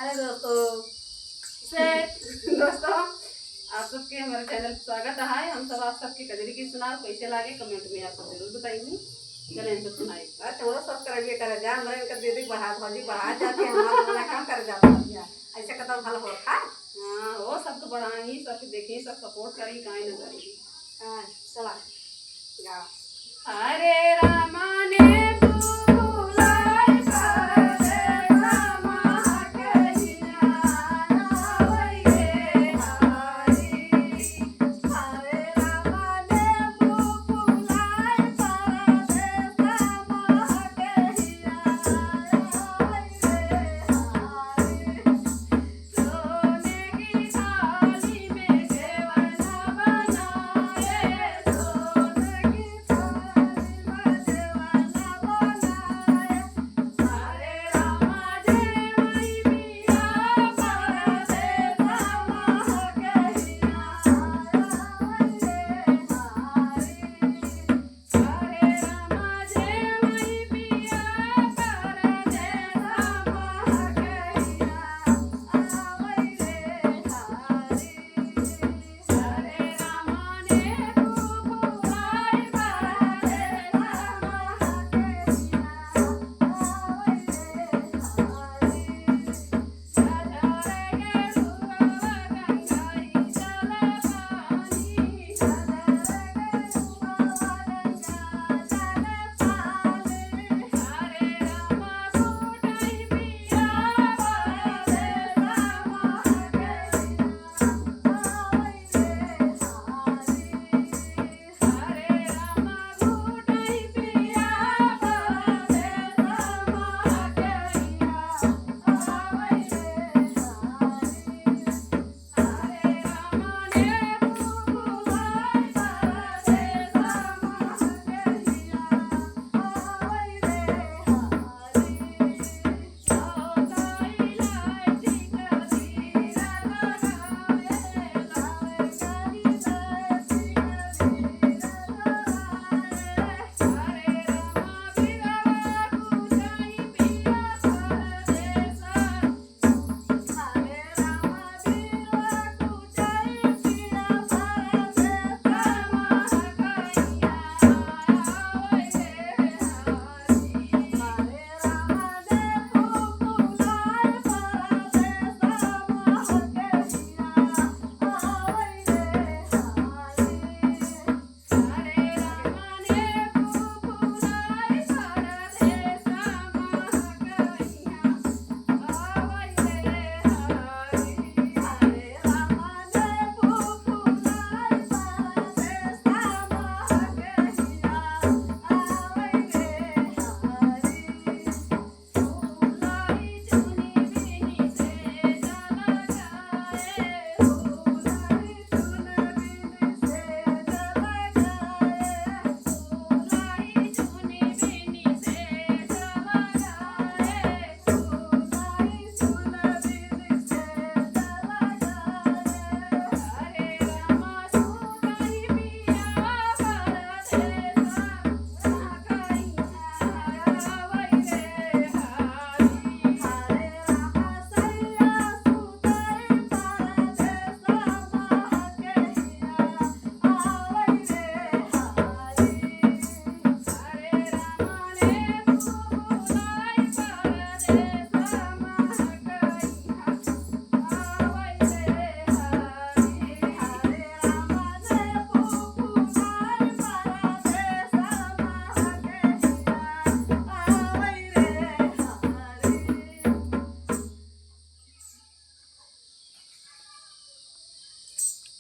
Hello दोस्तों से दोस्तों आप सबके हमारे चैनल पर स्वागत है। हम सब आप सबके कजरी की सुनाओ कैसे लागे कमेंट में आप सब जरूर बताइए। चले इनसे सुनाई तो सब करेंगे करे जा हमरा इनका दीदी बढ़ा भाजी बढ़ा जाती है हमारा वाला काम कर जाता है ऐसे कदम भल हो खा। हाँ वो सबको बढ़ाई सब देखी सब सपोर्ट करी काहे न करी। हां चला गा हरे रामा ने